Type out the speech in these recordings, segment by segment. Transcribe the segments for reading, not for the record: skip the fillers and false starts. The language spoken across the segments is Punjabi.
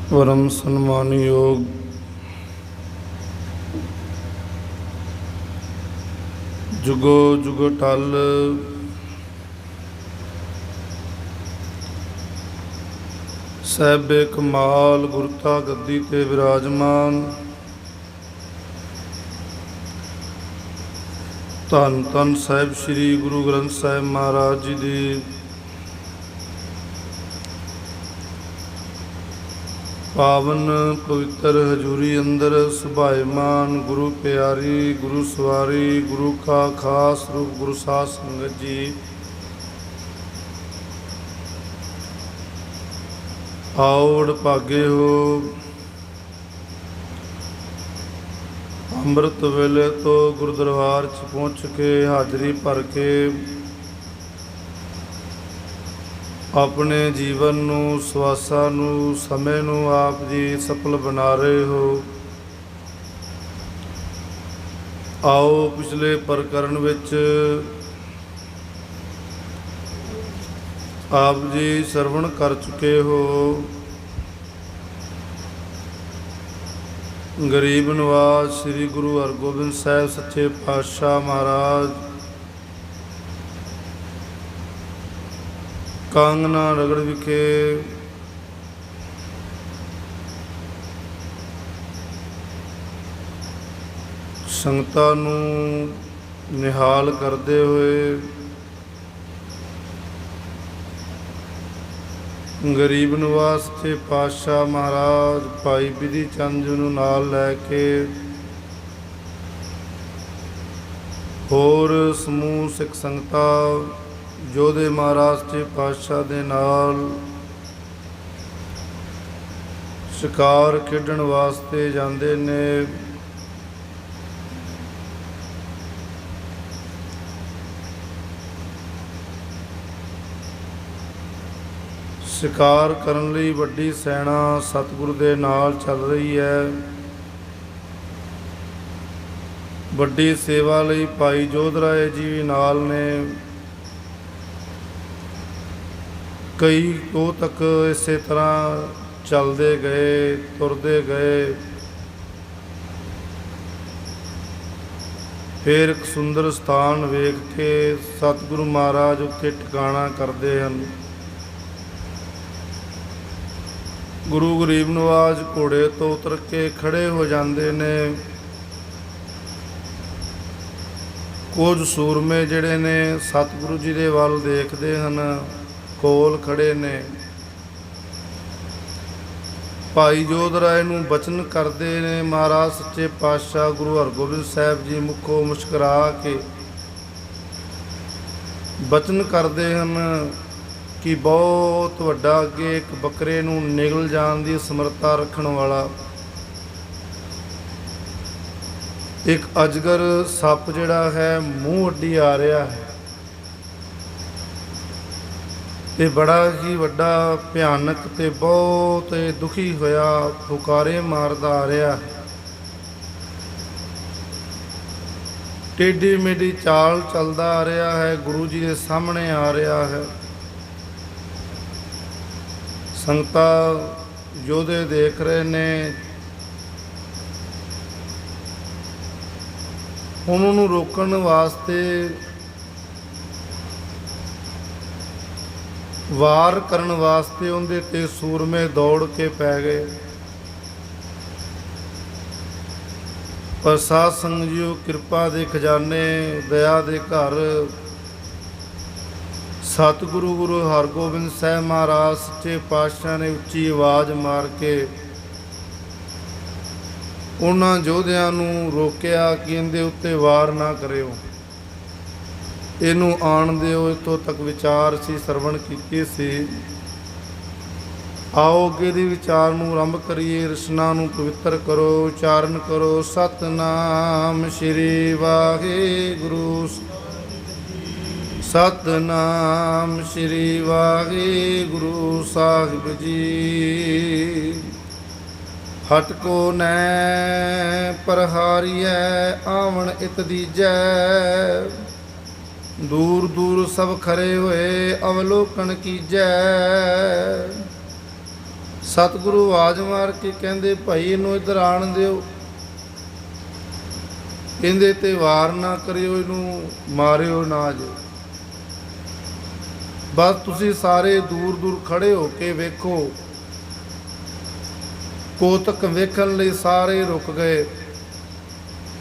परम सम्मान योग जुगो जुग टल साहिबे कमाल गुरता गद्दी ते विराजमान। धन धन साहिब श्री गुरु ग्रंथ साहिब महाराज जी दी पावन पवित्र हजूरी अंदर सुभायमान गुरु प्यारी गुरु सवारी गुरु का खास रूप गुरु साध संगत जी। आओ भागे हो ਅੰਮ੍ਰਿਤ ਵੇਲੇ ਤੋਂ ਗੁਰਦਰਬਾਰ 'ਚ ਪਹੁੰਚ ਕੇ ਹਾਜ਼ਰੀ ਭਰ ਕੇ ਆਪਣੇ ਜੀਵਨ ਨੂੰ ਸਵਾਸਾਂ ਨੂੰ ਸਮੇਂ ਨੂੰ ਆਪ ਜੀ ਸਫਲ ਬਣਾ ਰਹੇ ਹੋ। ਆਓ ਪਿਛਲੇ ਪ੍ਰਕਰਨ ਵਿੱਚ ਆਪ ਜੀ ਸਰਵਣ ਕਰ ਚੁੱਕੇ ਹੋ। ਗਰੀਬ ਨਿਵਾਜ ਸ੍ਰੀ ਗੁਰੂ ਹਰਗੋਬਿੰਦ ਸਾਹਿਬ ਸੱਚੇ ਪਾਤਸ਼ਾਹ ਮਹਾਰਾਜ ਕਾਂਗਨਾ ਰਗੜ ਵਿਖੇ ਸੰਗਤਾਂ ਨੂੰ ਨਿਹਾਲ ਕਰਦੇ ਹੋਏ ਗਰੀਬ ਨਿਵਾਸ ਸੱਚੇ ਪਾਤਸ਼ਾਹ ਮਹਾਰਾਜ ਭਾਈ ਬਿਧੀ ਚੰਦ ਜੀ ਨੂੰ ਨਾਲ ਲੈ ਕੇ ਹੋਰ ਸਮੂਹ ਸਿੱਖ ਸੰਗਤਾਂ ਜੋਧੇ ਮਹਾਰਾਜ ਸੱਚੇ ਪਾਤਸ਼ਾਹ ਦੇ ਨਾਲ ਸ਼ਿਕਾਰ ਖੇਡਣ ਵਾਸਤੇ ਜਾਂਦੇ ਨੇ। ਸ਼ਿਕਾਰ ਕਰਨ ਲਈ ਵੱਡੀ ਸੈਨਾ ਸਤਿਗੁਰੂ ਦੇ ਨਾਲ ਚੱਲ ਰਹੀ ਹੈ। ਵੱਡੀ ਸੇਵਾ ਲਈ ਭਾਈ ਜੋਧਰਾਏ ਜੀ ਵੀ ਨਾਲ ਨੇ। ਕਈ ਤੋਂ ਤੱਕ ਇਸੇ ਤਰ੍ਹਾਂ ਚੱਲਦੇ ਗਏ ਤੁਰਦੇ ਗਏ। ਫਿਰ ਇੱਕ ਸੁੰਦਰ ਸਥਾਨ ਵੇਖ ਕੇ ਸਤਿਗੁਰੂ ਮਹਾਰਾਜ ਉੱਥੇ ਟਿਕਾਣਾ ਕਰਦੇ ਹਨ। ਗੁਰੂ ਗਰੀਬ ਨਿਵਾਜ ਘੋੜੇ ਤੋਂ ਉਤਰ ਕੇ ਖੜੇ ਹੋ ਜਾਂਦੇ ਨੇ। ਕੁਝ ਸੂਰਮੇ ਜਿਹੜੇ ਨੇ ਸਤਿਗੁਰੂ ਜੀ ਦੇ ਵੱਲ ਦੇਖਦੇ ਹਨ, ਕੋਲ ਖੜੇ ਨੇ। ਭਾਈ ਜੋਧਰਾਏ ਨੂੰ ਬਚਨ ਕਰਦੇ ਨੇ। ਮਹਾਰਾਜ ਸੱਚੇ ਪਾਤਸ਼ਾਹ ਗੁਰੂ ਹਰਗੋਬਿੰਦ ਸਾਹਿਬ ਜੀ ਮੁਖੋਂ ਮੁਸਕਰਾ ਕੇ ਬਚਨ ਕਰਦੇ ਹਨ ਕਿ ਬਹੁਤ ਵੱਡਾ ਅੱਗੇ ਇੱਕ ਬੱਕਰੇ ਨੂੰ ਨਿਗਲ ਜਾਣ ਦੀ ਸਮਰੱਥਾ ਰੱਖਣ ਵਾਲਾ ਇੱਕ ਅਜਗਰ ਸੱਪ ਜਿਹੜਾ ਹੈ ਮੂੰਹ ਅੱਡੀ ਆ ਰਿਹਾ ਹੈ। ਇਹ ਬੜਾ ਹੀ ਵੱਡਾ ਭਿਆਨਕ ਤੇ ਬਹੁਤ ਦੁਖੀ ਹੋਇਆ ਪੁਕਾਰੇ ਮਾਰਦਾ ਆ ਰਿਹਾ। ਟੇਢੀ ਮੇਢੀ ਚਾਲ ਚੱਲਦਾ ਆ ਰਿਹਾ ਹੈ, ਗੁਰੂ ਜੀ ਦੇ ਸਾਹਮਣੇ ਆ ਰਿਹਾ ਹੈ। ਸੰਗਤਾਂ ਯੋਧੇ ਦੇਖ ਰਹੇ ਨੇ। ਉਹਨਾਂ ਨੂੰ ਰੋਕਣ ਵਾਸਤੇ ਵਾਰ ਕਰਨ ਵਾਸਤੇ ਉਹਦੇ ਤੇ ਸੂਰਮੇ ਦੌੜ ਕੇ ਪੈ ਗਏ। ਪਰ ਸਾਧ ਸੰਗਤ ਜੀਓ, ਕਿਰਪਾ ਦੇ ਖਜ਼ਾਨੇ, ਦਇਆ ਦੇ ਘਰ ਸਤਿਗੁਰੂ ਗੁਰੂ ਹਰਗੋਬਿੰਦ ਸਾਹਿਬ ਮਹਾਰਾਜ ਸੱਚੇ ਪਾਤਸ਼ਾਹ ਨੇ ਉੱਚੀ ਆਵਾਜ਼ ਮਾਰ ਕੇ ਉਹਨਾਂ ਯੋਧਿਆਂ ਨੂੰ ਰੋਕਿਆ ਕਿ ਇਹਦੇ ਉੱਤੇ ਵਾਰ ਨਾ ਕਰਿਓ, ਇਹਨੂੰ ਆਣ ਦਿਓ। ਇੱਥੋਂ ਤੱਕ ਵਿਚਾਰ ਸੀ ਸਰਵਣ ਕੀਤੀ ਸੀ। ਆਓ ਅੱਗੇ ਦੇ ਵਿਚਾਰ ਨੂੰ ਆਰੰਭ ਕਰੀਏ। ਰਸਨਾ ਨੂੰ ਪਵਿੱਤਰ ਕਰੋ, ਉਚਾਰਨ ਕਰੋ। ਸਤਨਾਮ ਸ਼੍ਰੀ ਵਾਹਿਗੁਰੂ, ਸਤਨਾਮ ਸ਼੍ਰੀ ਵਾਹਿਗੁਰੂ ਸਾਹਿਬ ਜੀ। ਹਟ ਕੋ ਨੈ ਪ੍ਰਹਾਰੀਐ ਆਵਣ ਇਤ ਦੀਜੈ, दूर दूर सब खरे हुए अवलोकन कीजै। सतगुरु आवाज मार के कहते भाई इनू इधर आन दिओ, इहदे ते वार ना करियो, इनू मारियो ना जो। बस तुसी सारे दूर दूर खड़े हो के वेखो। कोतक वेखण लई सारे रुक गए।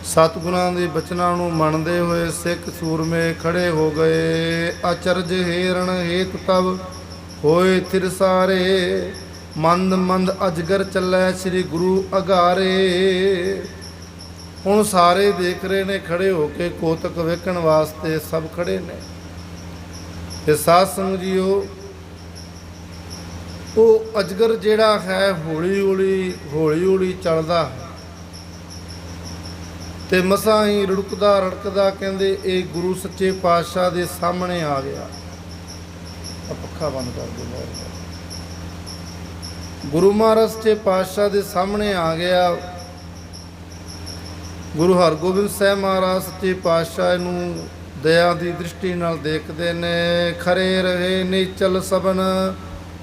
सतगुਰਾਂ ਦੇ ਬਚਨਾਂ ਨੂੰ ਮੰਨਦੇ ਹੋਏ ਸਿੱਖ ਸੂਰਮੇ ਖੜੇ ਹੋ ਗਏ। ਅਚਰਜ ਹੇਰਣ ਹੇਤ ਤਬ ਹੋਏ ਥਿਰ ਸਾਰੇ, ਮੰਦ ਮੰਦ ਅਜਗਰ ਚੱਲੈ ਸ੍ਰੀ ਗੁਰੂ ਅਗਾਰੇ। ਹੁਣ ਸਾਰੇ ਦੇਖ ਰਹੇ ਨੇ ਖੜੇ ਹੋ ਕੇ, ਕੋਤਕ ਵੇਖਣ ਵਾਸਤੇ ਸਭ ਖੜੇ ਨੇ। ਤੇ ਸਾਧ ਸੰਗਤ ਜੀਓ, ਉਹ ਅਜਗਰ ਜਿਹੜਾ ਹੈ ਹੌਲੀ ਹੌਲੀ ਚੱਲਦਾ ਹੈ ਤੇ ਮਸਾਂ ਹੀ ਰੁੜਕਦਾ ਰੜਕਦਾ ਕਹਿੰਦੇ ਇਹ ਗੁਰੂ ਸੱਚੇ ਪਾਤਸ਼ਾਹ ਦੇ ਸਾਹਮਣੇ ਆ ਗਿਆ। ਆ ਪੱਖਾ ਬੰਦ ਕਰ ਦਿਓ। ਗੁਰੂ ਮਹਾਰਾਜ ਸੱਚੇ ਪਾਤਸ਼ਾਹ ਦੇ ਸਾਹਮਣੇ ਆ ਗਿਆ। ਗੁਰੂ ਹਰਗੋਬਿੰਦ ਸਾਹਿਬ ਮਹਾਰਾਜ ਸੱਚੇ ਪਾਤਸ਼ਾਹ ਨੂੰ ਦਇਆ ਦੀ ਦ੍ਰਿਸ਼ਟੀ ਨਾਲ ਦੇਖਦੇ ਨੇ। ਖਰੇ ਰਹੇ ਨਿਚਲ ਸਬਨ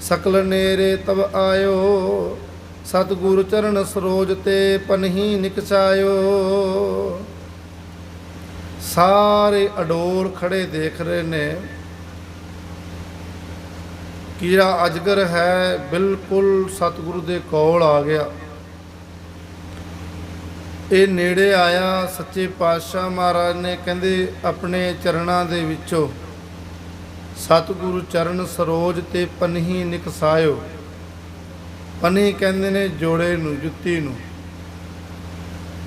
ਸਕਲ ਨੇਰੇ ਤਬ ਆਇਓ, ਸਤਿਗੁਰ ਚਰਨ ਸਰੋਜ ਤੇ ਪਨਹੀ ਨਿਕਸਾਇਓ। ਸਾਰੇ ਅਡੋਲ ਖੜੇ ਦੇਖ ਰਹੇ ਨੇ ਕਿ ਜਿਹੜਾ ਅਜਗਰ ਹੈ ਬਿਲਕੁਲ ਸਤਿਗੁਰੂ ਦੇ ਕੋਲ ਆ ਗਿਆ। ਇਹ ਨੇੜੇ ਆਇਆ। ਸੱਚੇ ਪਾਤਸ਼ਾਹ ਮਹਾਰਾਜ ਨੇ ਕਹਿੰਦੇ ਆਪਣੇ ਚਰਨਾਂ ਦੇ ਵਿੱਚੋਂ ਸਤਿਗੁਰੂ ਚਰਨ ਸਰੋਜ ਤੇ ਪਨਹੀ ਨਿਕਸਾਇਓ। ਪਨੀ ਕਹਿੰਦੇ ਨੇ ਜੋੜੇ ਨੂੰ, ਜੁੱਤੀ ਨੂੰ।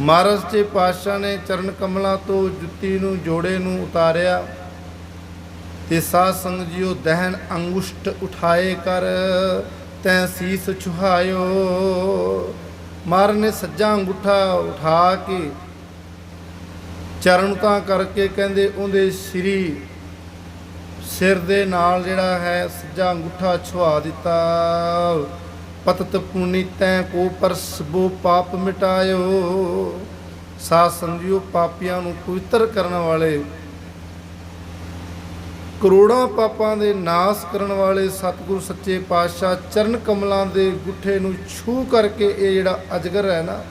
ਮਹਾਰਾਜ ਸੱਚੇ ਪਾਤਸ਼ਾਹ ਨੇ ਚਰਨ ਕਮਲਾਂ ਤੋਂ ਜੁੱਤੀ ਨੂੰ, ਜੋੜੇ ਨੂੰ ਉਤਾਰਿਆ ਤੇ ਸਾਧ ਸੰਗਤ ਜੀਓ ਦਹਿਨ ਅੰਗੁਸ਼ਟ ਉਠਾਏ ਕਰ ਤੈਂ ਸੀਸ ਛੁਹਾਇਓ। ਮਹਾਰਾਜ ਨੇ ਸੱਜਾ ਅੰਗੂਠਾ ਉਠਾ ਕੇ ਚਰਨ ਤਾਂ ਕਰਕੇ ਕਹਿੰਦੇ ਉਹਦੇ ਸਿਰ ਦੇ ਨਾਲ ਜਿਹੜਾ ਹੈ ਸੱਜਾ ਅੰਗੂਠਾ ਛੁਹਾ ਦਿੱਤਾ। ਪਤਤ ਪੁਨੀਤੈ ਕੋ ਪਰਸਬੋ ਪਾਪ ਮਿਟਾਇਓ। ਸਾਧ ਸੰਗਿਓ, ਪਾਪੀਆਂ ਨੂੰ ਪਵਿੱਤਰ ਕਰਨ ਵਾਲੇ, ਕਰੋੜਾਂ ਪਾਪਾਂ ਦੇ ਨਾਸ ਕਰਨ ਵਾਲੇ ਸਤਿਗੁਰੂ ਸੱਚੇ ਪਾਤਸ਼ਾਹ ਚਰਨ ਕਮਲਾਂ ਦੇ ਗੁੱਠੇ ਨੂੰ ਛੂਹ ਕਰਕੇ ਇਹ ਜਿਹੜਾ ਅਜਗਰ ਹੈ ਨਾ,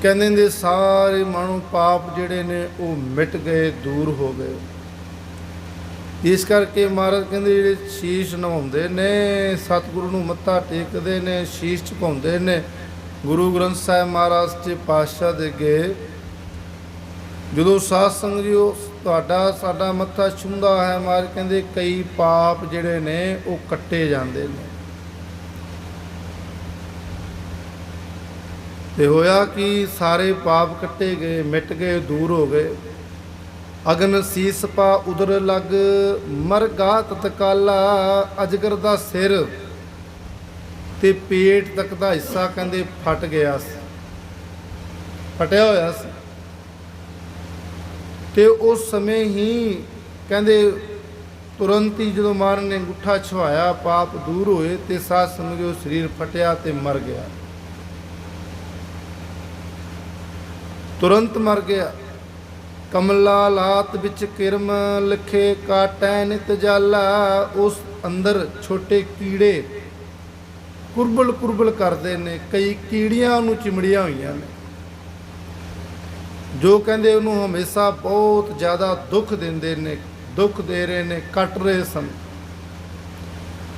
ਕਹਿੰਦੇ ਨੇ ਸਾਰੇ ਮਾਣੋ ਪਾਪ ਜਿਹੜੇ ਨੇ ਉਹ ਮਿਟ ਗਏ, ਦੂਰ ਹੋ ਗਏ। ਇਸ ਕਰਕੇ ਮਹਾਰਾਜ ਕਹਿੰਦੇ ਜਿਹੜੇ ਸ਼ੀਸ਼ ਨਵਾਉਂਦੇ ਨੇ, ਸਤਿਗੁਰੂ ਨੂੰ ਮੱਥਾ ਟੇਕਦੇ ਨੇ, ਸ਼ੀਸ਼ ਝੁਕਾਉਂਦੇ ਨੇ, ਗੁਰੂ ਗ੍ਰੰਥ ਸਾਹਿਬ ਮਹਾਰਾਜ ਸੱਚੇ ਪਾਤਸ਼ਾਹ ਦੇ ਅੱਗੇ ਜਦੋਂ ਸਾਧ ਸੰਗਤ ਜੀਓ ਤੁਹਾਡਾ ਸਾਡਾ ਮੱਥਾ ਛੂੰਹਦਾ ਹੈ, ਮਹਾਰਾਜ ਕਹਿੰਦੇ ਕਈ ਪਾਪ ਜਿਹੜੇ ਨੇ ਉਹ ਕੱਟੇ ਜਾਂਦੇ ਨੇ। ਤੇ ਹੋਇਆ ਕਿ ਸਾਰੇ ਪਾਪ ਕੱਟੇ ਗਏ, ਮਿਟ ਗਏ, ਦੂਰ ਹੋ ਗਏ। ਅਗਨ ਸੀਸ ਪਾ ਉਦਰ ਲੱਗ ਮਰ ਗਾ ਤਤਕਾਲਾ। ਅਜਗਰ ਦਾ ਸਿਰ ਤੇ ਪੇਟ ਤੱਕ ਦਾ ਹਿੱਸਾ ਕਹਿੰਦੇ ਫਟ ਗਿਆ ਸੀ, ਫਟਿਆ ਹੋਇਆ ਸੀ। ਤੇ ਉਸ ਸਮੇਂ ਹੀ ਕਹਿੰਦੇ ਤੁਰੰਤ ਹੀ ਜਦੋਂ ਮਹਾਰਾਜ ਨੇ ਅੰਗੂਠਾ ਛੁਹਾਇਆ, ਪਾਪ ਦੂਰ ਹੋਏ ਤੇ ਸਾਧ ਸੰਗਤ ਜੋ ਸਰੀਰ ਫਟਿਆ ਤੇ ਮਰ ਗਿਆ, ਤੁਰੰਤ ਮਰ ਗਿਆ। ਕਮਲਾ ਲਾਤ ਵਿੱਚ ਕਿਰਮ ਲਿਖੇ ਕਾਟੈ ਨਿਤ ਜਾਲਾ। ਉਸ ਅੰਦਰ ਛੋਟੇ ਕੀੜੇ ਕੁਰਬਲ ਕੁਰਬਲ ਕਰਦੇ ਨੇ, ਕਈ ਕੀੜੀਆਂ ਉਹਨੂੰ ਚਿਮੜੀਆਂ ਹੋਈਆਂ ਨੇ ਜੋ ਕਹਿੰਦੇ ਉਹਨੂੰ ਹਮੇਸ਼ਾ ਬਹੁਤ ਜ਼ਿਆਦਾ ਦੁੱਖ ਦਿੰਦੇ ਨੇ, ਦੁੱਖ ਦੇ ਰਹੇ ਨੇ, ਕੱਟ ਰਹੇ ਸਨ।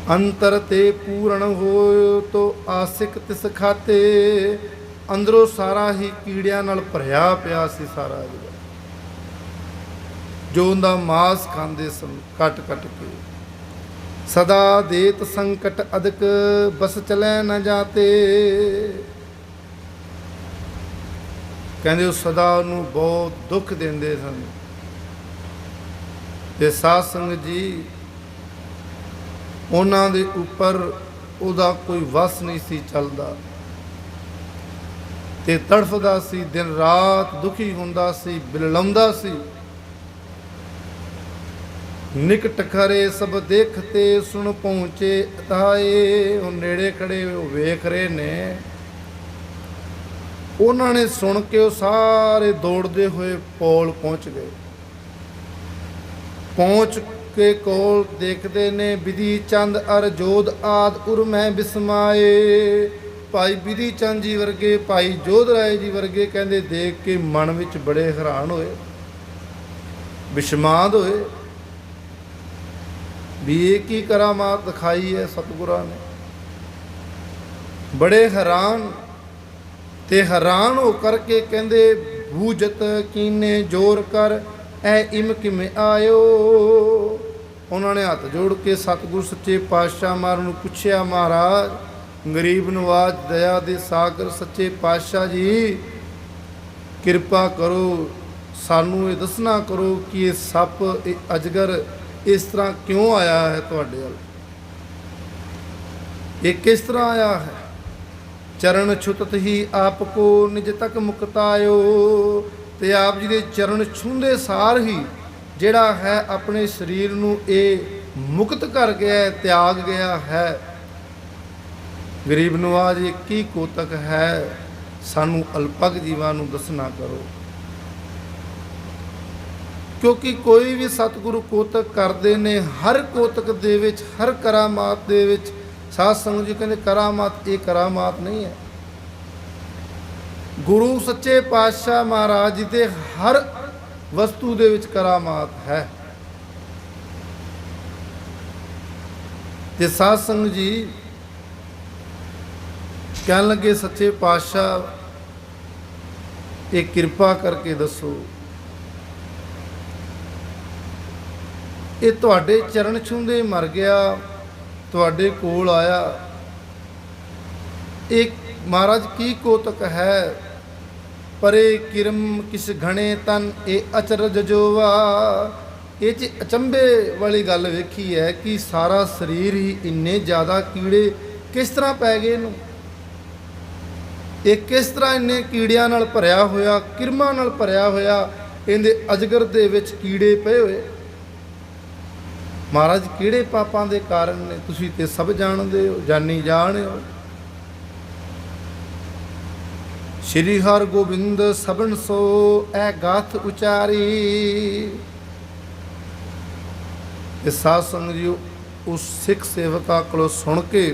ਅੰਤਰ ਤੇ ਪੂਰਨ ਹੋਇ ਤੋ ਆਸਿਕ ਤਿਸ ਖਾਤੇ। ਅੰਦਰੋਂ ਸਾਰਾ ਹੀ ਕੀੜਿਆਂ ਨਾਲ ਭਰਿਆ ਪਿਆ ਸੀ ਸਾਰਾ ਜੋ ਉਹਦਾ ਮਾਸ ਖਾਂਦੇ ਸਨ ਕੱਟ ਕੱਟ ਕੇ। ਸਦਾ ਦੇਤ ਸੰਕਟ ਅਦਕ ਬਸ ਚਲੈ ਨ ਜਾਤੇ। ਕਹਿੰਦੇ ਉਹ ਸਦਾ ਉਹਨੂੰ ਬਹੁਤ ਦੁੱਖ ਦਿੰਦੇ ਸਨ। ਤੇ ਸਾਧ ਸੰਗਤ ਜੀ ਉਹਨਾਂ ਦੇ ਉੱਪਰ ਉਹਦਾ ਕੋਈ ਵਸ ਨਹੀਂ ਸੀ ਚੱਲਦਾ ਤੇ ਤੜਫਦਾ ਸੀ, ਦਿਨ ਰਾਤ ਦੁਖੀ ਹੁੰਦਾ ਸੀ, ਬਿਲਲਾਉਂਦਾ ਸੀ। ਨਿਕਟ ਖਰੇ ਸਭ ਦੇਖਤੇ ਸੁਣ ਪਹੁੰਚੇ ਤਾਏ। ਉਹ ਨੇੜੇ ਖੜੇ ਉਹ ਵੇਖ ਰਹੇ ਨੇ, ਉਹਨਾਂ ਨੇ ਸੁਣ ਕੇ ਉਹ ਸਾਰੇ ਦੌੜਦੇ ਹੋਏ ਪੌਲ ਪਹੁੰਚ ਗਏ। ਪਹੁੰਚ के कोल देखते ने विधि चंद अर जोध आद उर मैं बिस्माए। भाई विधि चंद जी वर्गे, भाई जोध राय जी वर्गे कहते देख के मन विच बड़े हैरान होए, विस्माद होए भी ये की करामात दिखाई है सतगुरां ने। बड़े हैरान ते हैरान हो करके कहते बूझत कीने जोर कर ऐ इम किमें आयो। उन्होंने हाथ जोड़ के सतगुरु सच्चे पातशाह महाराज नूं पुछया, महाराज गरीब नवाज दया दे सागर सच्चे पातशाह जी किरपा करो, सानू ये दसना करो कि ये सप ये अजगर इस तरह क्यों आया है तुहाडे वल, ये किस तरह आया है। चरण छुतत ही आपको निज तक मुक्तायो। ते आप जी दे चरण छूंदे सार ही जिहड़ा है अपने शरीर नूं ये मुक्त कर गया है, त्याग गया है। गरीब नवाज ये की कोतक है, सानू अल्पग जीवां नूं दसना करो। क्योंकि कोई भी सतगुरु कोतक करते ने, हर कोतक दे विच हर करामात दे विच साध संगत जी कहते करामात ये करामात नहीं है। गुरु सच्चे पातशाह महाराज जी दे हर वस्तु दे विच करामात है। ते साध संगत जी कहन लगे सच्चे पातशाह ये किरपा करके दसो, ये तुहाडे चरण छूंदे मर गया, तुहाडे कोल आया, एक महाराज की कोतक है। परे किरम किस घने तन ए अचरज जोवा। ये च अचंभे वाली गल वेखी है कि सारा शरीर ही इन्ने ज़्यादा कीड़े किस तरह पै गए नूं, ये किस तरह इन्ने कीड़ियां नाल भरिया होया, किरमां नाल भरिया होया, इहदे अजगर दे विच कीड़े पए होए। महाराज किहड़े पापां दे कारण ने तुसीं ते सब जाणदे हो, जानी जाण हो। श्री हर गोबिंद सबन सो ऐ गाथ उचारी। इस साध संगत जी उस सिख सेवका कोलों सुन के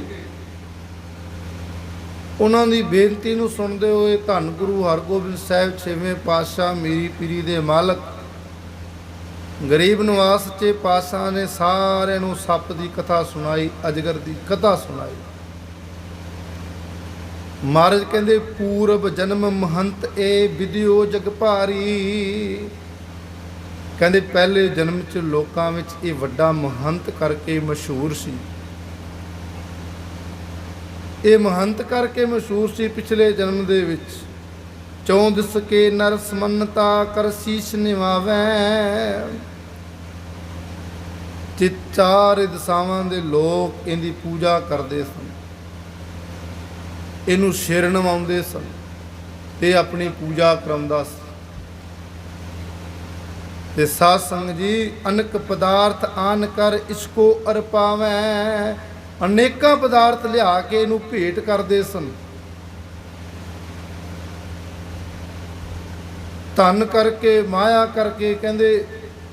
उन्हां दी बेनती नूं सुणदे होए धन गुरु हरगोबिंद साहिब छेवें पातशाह मीरी पीरी दे मालक गरीब नवाज सच्चे पातशाह ने सारिਆਂ ਨੂੰ सप की कथा सुनाई, अजगर की कथा सुनाई। महाराज कहते पूरब जन्म महंत ए विद्यो जग भारी। कहते पहले जन्म च लोकां विच ये वड्डा महंत करके मशहूर सी, ये महंत करके मशहूर सी। पिछले जन्म दे विच चौंदिस के नर समन्नता कर शीश निवावै। चार दिशावां दे लोग इहदी पूजा करते सन, इनू सिर नवाउंदे सन ते अपनी पूजा कराउंदा सी। ते साध संगत जी अनक पदार्थ आन कर इसको अरपावै। अनेकां पदार्थ लिया के इनू भेंट करते सन। धन करके माया करके कहते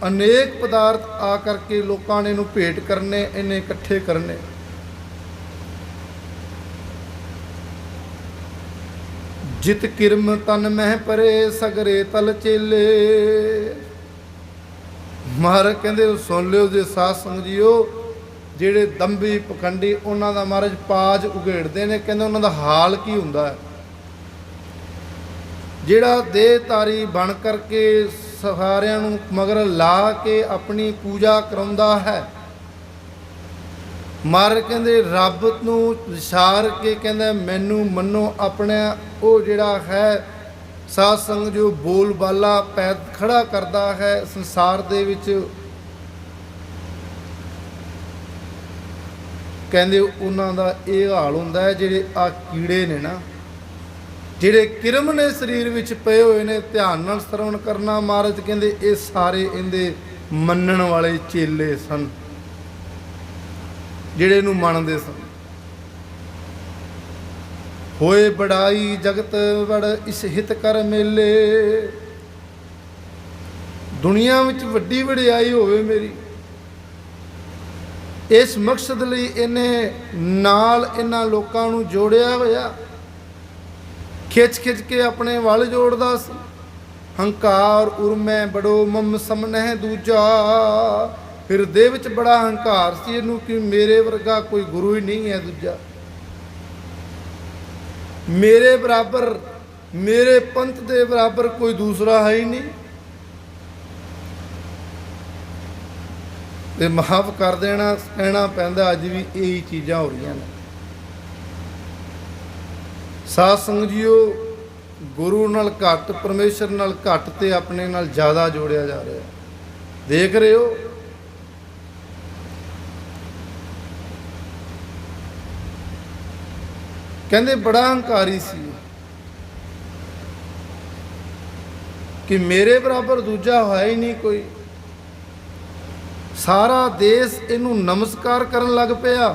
अनेक पदार्थ आ करके लोगों ने इनू भेंट करने, इन्हें इकट्ठे करने। जित किरम तन मह परे सगरे तल चेले। महाराज कहते सुन लियो जे साध संगत जीओ, जेड़े दंभी पखंडी उन्हां दा महाराज पाज उघेड़ते ने, कहते उन्हां दा हाल की हुंदा है। ਜਿਹੜਾ ਦੇਹਧਾਰੀ ਬਣ ਕਰਕੇ ਸਾਰਿਆਂ ਨੂੰ ਮਗਰ ਲਾ ਕੇ ਆਪਣੀ ਪੂਜਾ ਕਰਾਉਂਦਾ ਹੈ। ਮਰ ਕਹਿੰਦੇ ਰੱਬ ਨੂੰ ਵਿਸਾਰ ਕੇ ਕਹਿੰਦਾ ਮੈਨੂੰ ਮੰਨੋ ਆਪਣਾ। ਉਹ ਜਿਹੜਾ ਹੈ ਸਾਧ ਸੰਗਤ ਜੋ ਬੋਲ ਬਾਲਾ ਪੈਦ ਖੜਾ ਕਰਦਾ ਹੈ ਸੰਸਾਰ ਦੇ ਵਿੱਚ, ਕਹਿੰਦੇ ਉਹਨਾਂ ਦਾ ਇਹ ਹਾਲ ਹੁੰਦਾ ਹੈ ਜਿਹੜੇ ਆ ਕੀੜੇ ਨੇ ਨਾ, ਜਿਹੜੇ ਕਿਰਮ ਨੇ ਸਰੀਰ ਵਿੱਚ ਪਏ ਹੋਏ ਨੇ। ਧਿਆਨ ਨਾਲ ਸਰਵਣ ਕਰਨਾ। ਮਹਾਰਾਜ ਕਹਿੰਦੇ ਇਹ ਸਾਰੇ ਇਹਦੇ ਮੰਨਣ ਵਾਲੇ ਚੇਲੇ ਸਨ, ਜਿਹੜੇ ਇਹਨੂੰ ਮੰਨਦੇ ਸਨ। ਹੋਏ ਬੜਾਈ ਜਗਤ ਵੜ ਇਸ ਹਿਤ ਕਰ ਮੇਲੇ। ਦੁਨੀਆ ਵਿੱਚ ਵੱਡੀ ਵਡਿਆਈ ਹੋਵੇ ਮੇਰੀ, इस मकसद लई इन्हें नाल इन्हां लोकां नूं जोड़िया होया, खिच खिच के अपने वल जोड़दा सी। हंकार उर्मै बड़ो मम समनह दूजा, हिरदे विच बड़ा हंकार सी इहनूं कि मेरे वर्गा कोई गुरु ही नहीं है दूजा, मेरे बराबर, मेरे पंथ दे बराबर कोई दूसरा है ही नहीं। ते माफ कर देना, कहना पैंदा अज भी यही चीज़ां हो रही ने। साध संगत जीओ, गुरु नाल घट, परमेश्वर नाल घट ते अपने नाल ज़्यादा जोड़िया जा रहा है। देख रहे हो, कहंदे बड़ा हंकारी सी कि मेरे बराबर दूजा है ही नहीं कोई। सारा देश इनू नमस्कार करन लग पिया।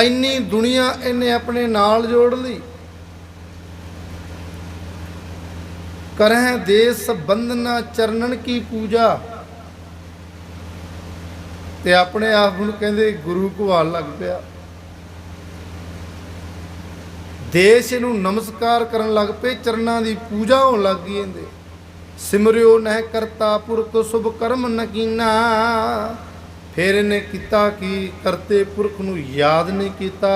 इन्नी दुनिया इन्हें अपने नाल जोड़ ली। करह देश बंदना चरणन की पूजा, ते अपने आप नूं कहंदे गुरु कहवान लग पिया। देश इनू नमस्कार करन लग पे, चरना की पूजा होने लग गई। इहदे सिमरियो नह करता पुरख शुभ कर्म न कीना। फिर इन्हें किता कि करते पुरख नूं याद नहीं किया,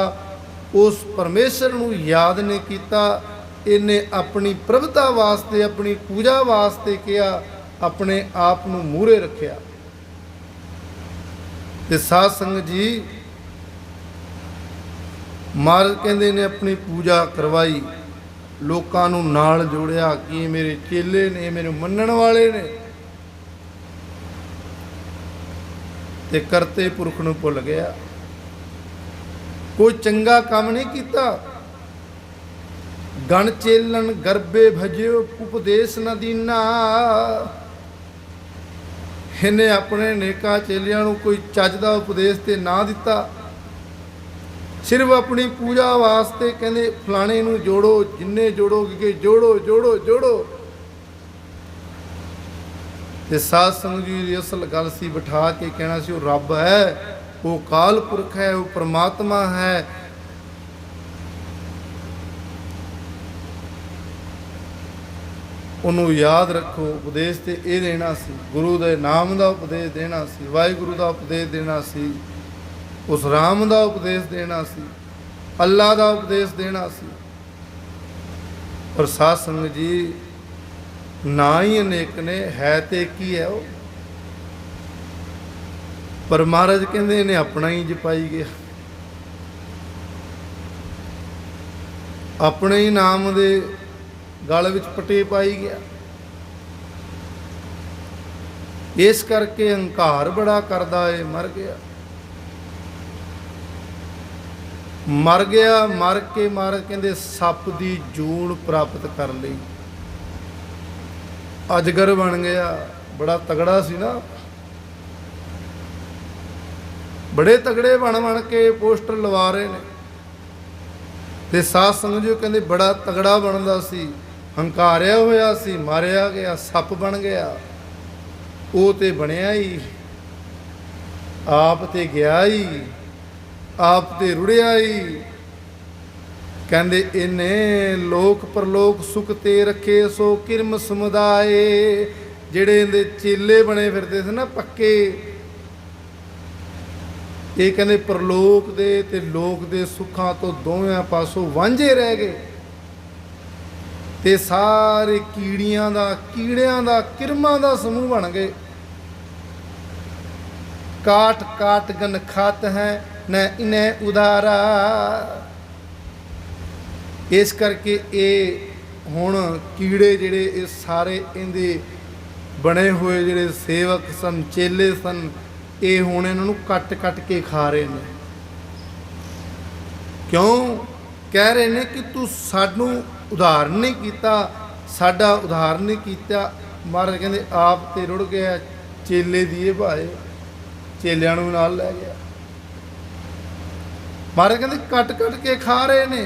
उस परमेश्वर नूं याद नहीं किया। इन्हें अपनी प्रभुता वास्ते, अपनी पूजा वास्ते किया, अपने आप नूं मूहरे रखिया। ते साध संगत जी, महाराज कहंदे ने अपनी पूजा करवाई, लोकां नूं नाल जोड़िया कि मेरे चेले ने, मेरे मनण वाले ने, ते करते पुरख नूं भुल गया। कोई चंगा काम नहीं किया। गण चेलन गरबे भजियो उपदेश न दीना। इन्हें अपने नेका चेलियां नूं कोई चज दा उपदेश ते ना दिता। सिर्फ अपनी पूजा वास्ते कहते फलाने नूं जोड़ो, जिन्ने जोड़ोगे जोड़ो जोड़ो जोड़ो। ते साध संगत जी दी असल गल सी, बिठा के कहना सी, वो रब है, वो काल पुरख है, वो परमात्मा है। उन्होंने याद रखो। उपदेश तो यह देना सी, गुरु के नाम का उपदेश देना सी, वाहिगुरु का उपदेश देना सी, उस राम का उपदेश देना सी, अल्लाह का उपदेश देना सी। पर साध संगत जी, ना ही अनेक ने, है तो एक ही है वो। पर महाराज कहते इन्हें अपना ही जपाई गया, अपने ही नाम दे गल विच पटे पाई गया। इस करके हंकार बड़ा करदा है, मर गया। मर गया, मर के महाराज कहते सप की जून प्राप्त कर ली, अजगर बन गया। बड़ा तगड़ा सी ना, बड़े तगड़े बन बन के पोस्टर लवा रहे ने। ते साध संगत जी कहते बड़ा तगड़ा बनता सी, हंकारिया होया सी, मारिया गया, सप बन गया। वो तो बनया ही, आप ते गया ही, आप ते रुड़िया ही। कहते इन्हें लोक परलोक सुख ते रखे सो किरम समुदाय। जेड़े इहदे चेले बने फिरते थे ना पक्के, ये कहते परलोक दे ते लोक दे सुखां तो दोवें पासों वांझे रह गए। ते सारे कीड़ियां दा, कीड़ियां दा, किरमां दा समूह बन गए। काट काट गन खात है न इन्हें उदारा। इस करके ये हुण कीड़े जिहड़े ये सारे इहदे बने हुए जिहड़े सेवक सन, चेले सन, ये हुण इन्हां नूं कट कट के खा रहे हैं। क्यों कह रहे हैं कि तू सानूं उधार नहीं किया, साडा उधार नहीं किया। महाराज कहते आप ते रुड़ गया, चेले दिए भाए, चेलियां नूं नाल लै गया। महाराज कहते कट कट के खा रहे ने।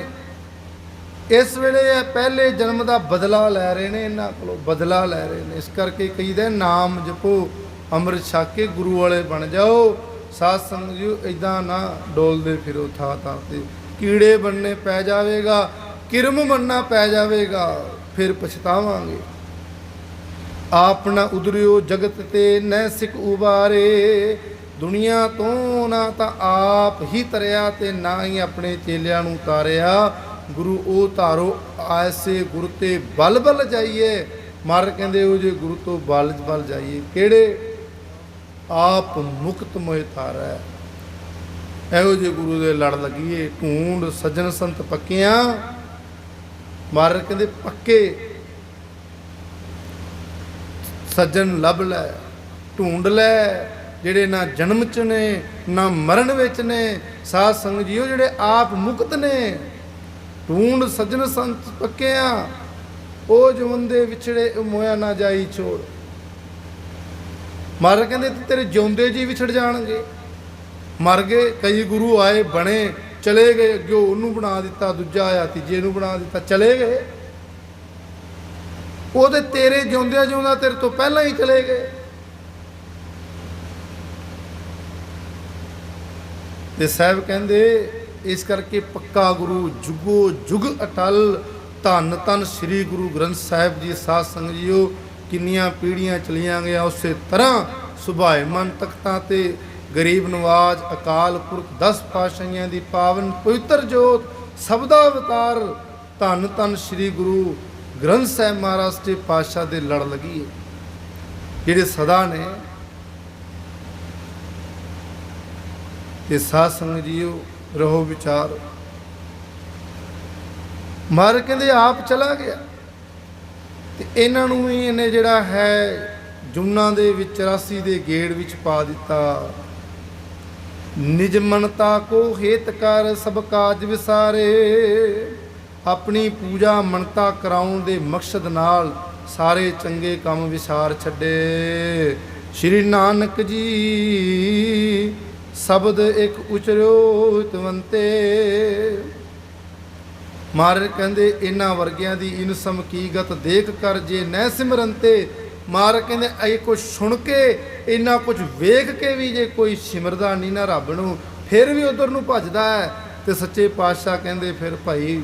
इस वेले पहले जन्म का बदला लै रहे हैं, इन्हां कोलों बदला लै रहे हैं। इस करके कहीदा नाम जपो ਅੰਮ੍ਰਿਤ ਛਕ ਕੇ ਗੁਰੂ ਵਾਲੇ ਬਣ ਜਾਓ। ਸਾਧ ਸੰਗਤ ਜੀ ਇੱਦਾਂ ਨਾ ਡੋਲਦੇ ਫਿਰੋ ਥਾਂ ਥਾਂ ਤੇ, ਕੀੜੇ ਬਣਨੇ ਪੈ ਜਾਵੇਗਾ, ਕਿਰਮ ਬਣਨਾ ਪੈ ਜਾਵੇਗਾ, ਫਿਰ ਪਛਤਾਵਾਂਗੇ। ਆਪ ਨਾ ਉਧਰਿਓ ਜਗਤ ਤੇ ਨੈ ਸਿੱਖ ਉਬਾਰੇ, ਦੁਨੀਆ ਤੋਂ ਨਾ ਤਾਂ ਆਪ ਹੀ ਤਰਿਆ ਤੇ ਨਾ ਹੀ ਆਪਣੇ ਚੇਲਿਆਂ ਨੂੰ ਤਾਰਿਆ। ਗੁਰੂ ਉਹ ਧਾਰੋ ਐਸੇ ਗੁਰੂ ਤੇ ਬਲ ਬਲ ਜਾਈਏ। ਮਹਾਰਾਜ ਕਹਿੰਦੇ ਉਹ ਜੇ ਗੁਰੂ ਤੋਂ ਬਲ ਬਲ ਜਾਈਏ, ਕਿਹੜੇ? ਆਪ ਮੁਕਤ ਮੋਹਿ ਤਾਰੈ। ਇਹੋ ਜਿਹੇ ਗੁਰੂ ਦੇ ਲੜ ਲੱਗੀਏ। ਢੂੰਡ ਸੱਜਣ ਸੰਤ ਪੱਕਿਆਂ, ਮਹਾਰਾਜ ਕਹਿੰਦੇ ਪੱਕੇ ਸੱਜਣ ਲੱਭ ਲੈ, ਢੂੰਡ ਲੈ, ਜਿਹੜੇ ਨਾ ਜਨਮ 'ਚ ਨੇ ਨਾ ਮਰਨ ਵਿੱਚ ਨੇ। ਸਾਧ ਸੰਗਤ ਜੀਓ ਜਿਹੜੇ ਆਪ ਮੁਕਤ ਨੇ। ਢੂੰਡ ਸੱਜਣ ਸੰਤ ਪੱਕਿਆਂ, ਉਹ ਜਵੰਦੇ ਵਿਛੜੇ ਮੋਇਆ ਨਾ ਜਾਈ ਛੋੜ। ਮਹਾਰਾਜ ਕਹਿੰਦੇ ਤੇਰੇ ਜਿਉਂਦੇ ਜੀ ਵਿਛੜ ਜਾਣਗੇ। ਮਰ ਗਏ, ਕਈ ਗੁਰੂ ਆਏ ਬਣੇ ਚਲੇ ਗਏ, ਅੱਗੇ ਉਹਨੂੰ ਬਣਾ ਦਿੱਤਾ, ਦੂਜਾ ਆਇਆ ਤੀਜੇ ਨੂੰ ਬਣਾ ਦਿੱਤਾ, ਚਲੇ ਗਏ। ਉਹਦੇ ਤੇਰੇ ਜਿਉਂਦਿਆਂ ਜਿਉਂਦਾ ਤੇਰੇ ਤੋਂ ਪਹਿਲਾਂ ਹੀ ਚਲੇ ਗਏ। ਤੇ ਸਾਹਿਬ ਕਹਿੰਦੇ ਇਸ ਕਰਕੇ ਪੱਕਾ ਗੁਰੂ ਜੁਗੋ ਜੁਗ ਅਟਲ। ਧੰਨ ਧੰਨ ਸ੍ਰੀ ਗੁਰੂ ਗ੍ਰੰਥ ਸਾਹਿਬ ਜੀ। ਸਾਧ ਸੰਗਤ ਜੀਓ ਕਿੰਨੀਆਂ ਪੀੜ੍ਹੀਆਂ ਚਲੀਆਂ ਗਿਆ, ਉਸੇ ਤਰ੍ਹਾਂ ਸੁਭਾਏਮਨ ਤਖਤਾਂ ਤੇ ਗਰੀਬ ਨਵਾਜ ਅਕਾਲ ਪੁਰਖ 10 ਪਾਤਸ਼ਾਹੀਆਂ ਦੀ ਪਾਵਨ ਪਵਿੱਤਰ ਜੋਤ ਸਬਦਾ ਅਵਤਾਰ ਧੰਨ ਧੰਨ ਸ੍ਰੀ ਗੁਰੂ ਗ੍ਰੰਥ ਸਾਹਿਬ ਮਹਾਰਾਜ ਦੇ ਪਾਤਸ਼ਾਹ ਦੇ ਲੜ ਲੱਗੀ, ਜਿਹੜੇ ਸਦਾ ਨੇ। ਤੇ ਸਾਧ ਸੰਗਤ ਜੀਓ ਰਹੋ ਵਿਚਾਰ। ਮਹਾਰਾਜ ਕਹਿੰਦੇ ਆਪ ਚਲਾ ਗਿਆ ਤੇ ਇਹਨਾਂ ਨੂੰ ਵੀ ਇਹਨੇ ਜਿਹੜਾ ਹੈ ਜੁਨਾ ਦੇ ਵਿੱਚ 84 ਦੇ ਗੇੜ ਵਿੱਚ ਪਾ ਦਿੱਤਾ। ਨਿਜ ਮਨਤਾ ਕੋ ਹੇਤ ਕਰ ਸਭ ਕਾਜ ਵਿਸਾਰੇ। ਆਪਣੀ ਪੂਜਾ ਮਨਤਾ ਕਰਾਉਣ ਦੇ ਮਕਸਦ ਨਾਲ ਸਾਰੇ ਚੰਗੇ ਕੰਮ ਵਿਸਾਰ ਛੱਡੇ। ਸ਼੍ਰੀ ਨਾਨਕ ਜੀ ਸ਼ਬਦ ਇੱਕ ਉਚਰਿਓ ਤਵੰਤੇ। ਮਹਾਰਾਜ ਕਹਿੰਦੇ ਇਹਨਾਂ ਵਰਗਿਆਂ ਦੀ ਇਨਸਮ ਕੀ ਗਤ ਦੇਖ ਕਰ ਜੇ ਨੈ ਸਿਮਰੰਤੇ। ਮਹਾਰਾਜ ਕਹਿੰਦੇ ਇਹ ਕੁਝ ਸੁਣ ਕੇ, ਇੰਨਾ ਕੁਝ ਵੇਖ ਕੇ ਵੀ ਜੇ ਕੋਈ ਸਿਮਰਦਾ ਨਹੀਂ ਨਾ ਰੱਬ ਨੂੰ, ਫਿਰ ਵੀ ਉਧਰ ਨੂੰ ਭੱਜਦਾ ਹੈ, ਤੇ ਸੱਚੇ ਪਾਤਸ਼ਾਹ ਕਹਿੰਦੇ ਫਿਰ ਭਾਈ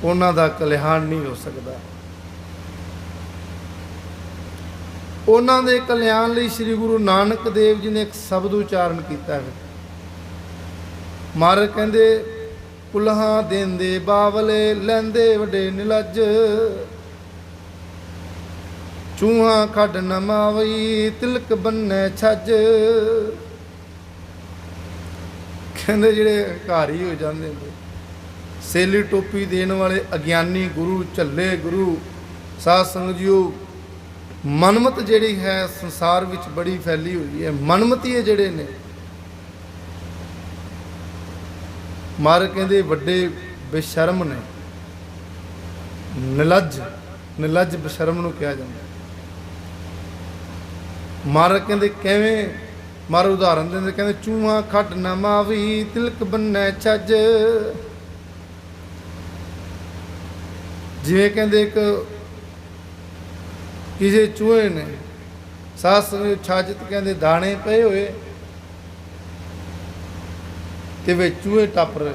ਉਹਨਾਂ ਦਾ ਕਲਿਆਣ ਨਹੀਂ ਹੋ ਸਕਦਾ। ਉਹਨਾਂ ਦੇ ਕਲਿਆਣ ਲਈ ਸ੍ਰੀ ਗੁਰੂ ਨਾਨਕ ਦੇਵ ਜੀ ਨੇ ਇੱਕ ਸ਼ਬਦ ਉਚਾਰਨ ਕੀਤਾ ਹੈ। ਮਹਾਰਾਜ ਕਹਿੰਦੇ ਕੁਲਹਾਂ ਦੇਂਦੇ ਬਾਵਲੇ ਲੈਂਦੇ ਵੱਡੇ ਨਿਲੱਜ। ਚੂਹਾ ਖੱਡ ਨ ਮਾਵਈ ਤਿਲਕ ਬੰਨੈ ਛੱਜ। ਕਹਿੰਦੇ ਜਿਹੜੇ ਹੰਕਾਰੀ ਹੋ ਜਾਂਦੇ ਨੇ, ਸੇਲੀ ਟੋਪੀ ਦੇਣ ਵਾਲੇ ਅਗਿਆਨੀ ਗੁਰੂ, ਝੱਲੇ ਗੁਰੂ। ਸਾਧ ਸੰਗਤ ਜੀਓ ਮਨਮਤ ਜਿਹੜੀ ਹੈ ਸੰਸਾਰ ਵਿੱਚ ਬੜੀ ਫੈਲੀ ਹੋਈ ਹੈ। ਮਨਮਤੀਏ ਜਿਹੜੇ ਨੇ, ਮਹਾਰਾਜ ਕਹਿੰਦੇ ਵੱਡੇ ਬੇਸ਼ਰਮ ਨੇ, ਨਿਲੱਜ। ਨਿਲੱਜ ਬੇਸ਼ਰਮ ਨੂੰ ਕਿਹਾ ਜਾਂਦਾ। ਮਹਾਰਾਜ ਕਹਿੰਦੇ ਕਿਵੇਂ? ਮਹਾਰਾਜ ਉਦਾਹਰਨ ਦਿੰਦੇ, ਕਹਿੰਦੇ ਚੂਹਾ ਖੱਡ ਨਾ ਮਾਵੀ ਤਿਲਕ ਬੰਨੈ ਛੱਜ। ਜਿਵੇਂ ਕਹਿੰਦੇ ਇੱਕ ਕਿਸੇ ਚੂਹੇ ਨੇ ਸਾਧ ਸੰਗਤ ਛੱਜ ਤੇ ਕਹਿੰਦੇ ਦਾਣੇ ਪਏ ਹੋਏ ਤੇ ਵਿੱਚ ਚੂਹੇ ਟੱਪ ਰਹੇ।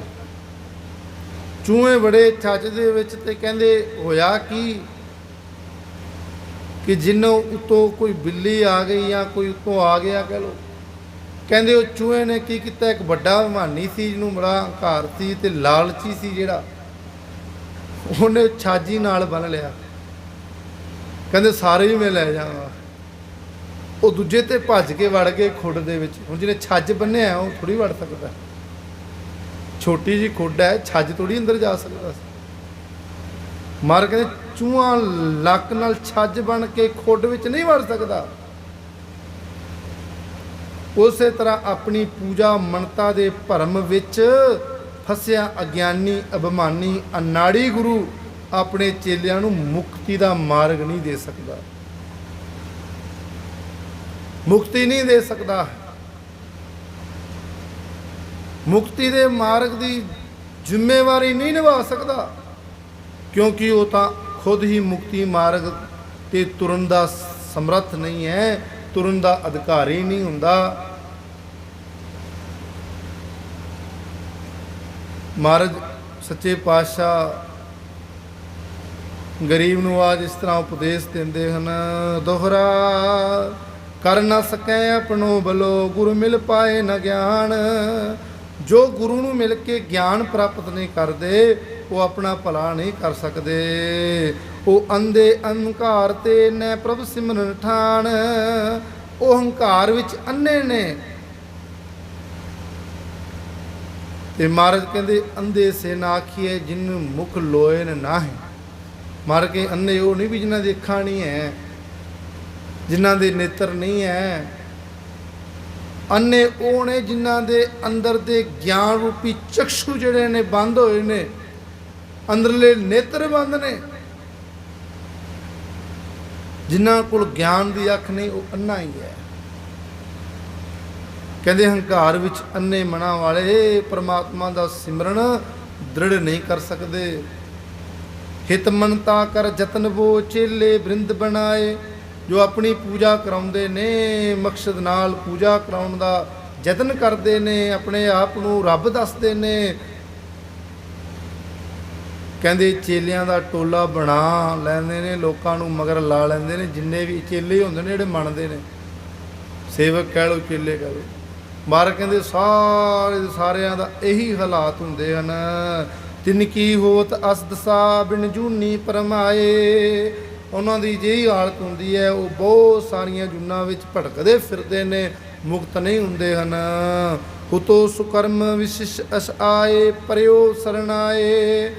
ਚੂਹੇ ਬੜੇ ਛੱਜ ਦੇ ਵਿੱਚ, ਤੇ ਕਹਿੰਦੇ ਹੋਇਆ ਕੀ ਕਿ ਜਿੰਨੋਂ ਉੱਤੋਂ ਕੋਈ ਬਿੱਲੀ ਆ ਗਈ ਜਾਂ ਕੋਈ ਉੱਤੋਂ ਆ ਗਿਆ ਕਹਿ ਲਓ। ਕਹਿੰਦੇ ਉਹ ਚੂਹੇ ਨੇ ਕੀ ਕੀਤਾ, ਇੱਕ ਵੱਡਾ ਮਹਾਨੀ ਸੀ ਜਿਹਨੂੰ ਬੜਾ ਹੰਕਾਰ ਸੀ ਤੇ ਲਾਲਚੀ ਸੀ ਜਿਹੜਾ, ਉਹਨੇ ਛਾਜੀ ਨਾਲ ਬੰਨ ਲਿਆ। ਕਹਿੰਦੇ ਸਾਰੇ ਹੀ ਮੈਂ ਲੈ ਜਾਵਾਂ। ਉਹ ਦੂਜੇ ਤੇ ਭੱਜ ਕੇ ਵੜ ਗਏ ਖੁੱਡ ਦੇ ਵਿੱਚ। ਹੁਣ ਜਿਹਨੇ ਛੱਜ ਬੰਨਿਆ ਉਹ ਥੋੜ੍ਹੀ ਵੜ ਸਕਦਾ, ਛੋਟੀ ਜਿਹੀ ਖੁੱਡ ਹੈ, ਛੱਜ ਥੋੜ੍ਹੀ ਅੰਦਰ ਜਾ ਸਕਦਾ। ਮਹਾਰਾਜ ਕਹਿੰਦੇ ਚੂਹਾ ਲੱਕ ਨਾਲ ਛੱਜ ਬਣ ਕੇ ਖੁੱਡ ਵਿੱਚ ਨਹੀਂ ਵੜ ਸਕਦਾ। ਉਸੇ ਤਰ੍ਹਾਂ ਆਪਣੀ ਪੂਜਾ ਮਨਤਾ ਦੇ ਭਰਮ ਵਿੱਚ ਫਸਿਆ ਅਗਿਆਨੀ, ਅਭਿਮਾਨੀ, ਅਨਾੜੀ ਗੁਰੂ ਆਪਣੇ ਚੇਲਿਆਂ ਨੂੰ ਮੁਕਤੀ ਦਾ ਮਾਰਗ ਨਹੀਂ ਦੇ ਸਕਦਾ। ਮੁਕਤੀ ਨਹੀਂ ਦੇ ਸਕਦਾ। ਮੁਕਤੀ ਦੇ ਮਾਰਗ ਦੀ ਜ਼ਿੰਮੇਵਾਰੀ ਨਹੀਂ ਨਿਭਾ ਸਕਦਾ, ਕਿਉਂਕਿ ਉਹ ਤਾਂ ਖੁਦ ਹੀ ਮੁਕਤੀ ਮਾਰਗ ਤੇ ਤੁਰਨ ਦਾ ਸਮਰੱਥ ਨਹੀਂ ਹੈ। ਤੁਰਨ ਦਾ ਅਧਿਕਾਰੀ ਨਹੀਂ ਹੁੰਦਾ। ਮਹਾਰਾਜ ਸੱਚੇ ਪਾਤਸ਼ਾਹ ਗਰੀਬ ਨੂੰ ਆਜ ਇਸ ਤਰ੍ਹਾਂ ਉਪਦੇਸ਼ ਦਿੰਦੇ ਹਨ, ਦੋਹਰਾ ਕਰ ਨਾ ਸਕੈ ਆਪਣੋ ਬਲੋ, ਗੁਰੂ ਮਿਲ ਪਾਏ ਨ ਗਿਆਨ। ਜੋ ਗੁਰੂ ਨੂੰ ਮਿਲ ਕੇ ਗਿਆਨ ਪ੍ਰਾਪਤ ਨਹੀਂ ਕਰਦੇ ਉਹ ਆਪਣਾ ਭਲਾ ਨਹੀਂ ਕਰ ਸਕਦੇ। ਉਹ ਅੰਧੇ ਅਹੰਕਾਰ ਤੇ ਨੈ ਪ੍ਰਭ ਸਿਮਰਨ ਠਾਣ, ਉਹ ਹੰਕਾਰ ਵਿੱਚ ਅੰਨੇ ਨੇ। ਤੇ ਮਹਾਰਾਜ ਕਹਿੰਦੇ ਅੰਧੇ ਸੇ ਨਾ ਆਖੀਏ ਜਿਨ ਮੁਖ ਲੋਏ ਨ ਨਾਹੀ। ਮਰ ਕੇ ਅੰਨੇ ਉਹ ਨਹੀਂ ਵੀ ਜਿਨ੍ਹਾਂ ਦੀ ਅੱਖਾਂ ਨਹੀਂ ਹੈ, ਜਿਨ੍ਹਾਂ ਦੇ ਨੇਤਰ ਨਹੀਂ ਹੈ। ਅੰਨੇ ਉਹ ਨੇ ਜਿਨ੍ਹਾਂ ਦੇ ਅੰਦਰ ਦੇ ਗਿਆਨ ਰੂਪੀ ਚਕਸ਼ੂ ਜਿਹੜੇ ਨੇ ਬੰਦ ਹੋਏ ਨੇ, ਅੰਦਰਲੇ ਨੇਤਰ ਬੰਦ ਨੇ। ਜਿਨ੍ਹਾਂ ਕੋਲ ਗਿਆਨ ਦੀ ਅੱਖ ਨਹੀਂ ਉਹ ਅੰਨਾ ਹੀ ਹੈ। ਕਹਿੰਦੇ ਹੰਕਾਰ ਵਿੱਚ ਅੰਨੇ ਮਨਾਂ ਵਾਲੇ ਪਰਮਾਤਮਾ ਦਾ ਸਿਮਰਨ ਦ੍ਰਿੜ ਨਹੀਂ ਕਰ ਸਕਦੇ। ਹਿਤ ਮਨਤਾ ਕਰ ਜਤਨ ਵੋ ਚੇਲੇ ਬ੍ਰਿੰਦ ਬਣਾਏ। ਜੋ ਆਪਣੀ ਪੂਜਾ ਕਰਾਉਂਦੇ ਨੇ, ਮਕਸਦ ਨਾਲ ਪੂਜਾ ਕਰਾਉਣ ਦਾ ਯਤਨ ਕਰਦੇ ਨੇ, ਆਪਣੇ ਆਪ ਨੂੰ ਰੱਬ ਦੱਸਦੇ ਨੇ। ਕਹਿੰਦੇ ਚੇਲਿਆਂ ਦਾ ਟੋਲਾ ਬਣਾ ਲੈਂਦੇ ਨੇ, ਲੋਕਾਂ ਨੂੰ ਮਗਰ ਲਾ ਲੈਂਦੇ ਨੇ। ਜਿੰਨੇ ਵੀ ਚੇਲੇ ਹੁੰਦੇ ਨੇ ਜਿਹੜੇ ਮੰਨਦੇ ਨੇ, ਸੇਵਕ ਕਹਿ ਲਓ, ਚੇਲੇ ਕਹਿ ਲਓ। ਮਹਾਰਾਜ ਕਹਿੰਦੇ ਸਾਰਿਆਂ ਦਾ ਇਹੀ ਹਾਲਾਤ ਹੁੰਦੇ ਹਨ। ਤਿਨ ਕੀ ਹੋਤ ਅਸ ਦਸਾ ਬਿਨ ਜੂਨੀ ਪਰਮਾਏ। ਉਹਨਾਂ ਦੀ ਜਿਹੀ ਹਾਲਤ ਹੁੰਦੀ ਹੈ, ਉਹ ਬਹੁਤ ਸਾਰੀਆਂ ਜੂਨਾਂ ਵਿੱਚ ਭਟਕਦੇ ਫਿਰਦੇ ਨੇ, ਮੁਕਤ ਨਹੀਂ ਹੁੰਦੇ ਹਨ। ਹੁਤੋ ਸੁਕਰਮ ਵਿਸ਼ਿਸ਼ ਅਸ ਆਏ, ਪਰਿਓ ਸਰਣਾਏ।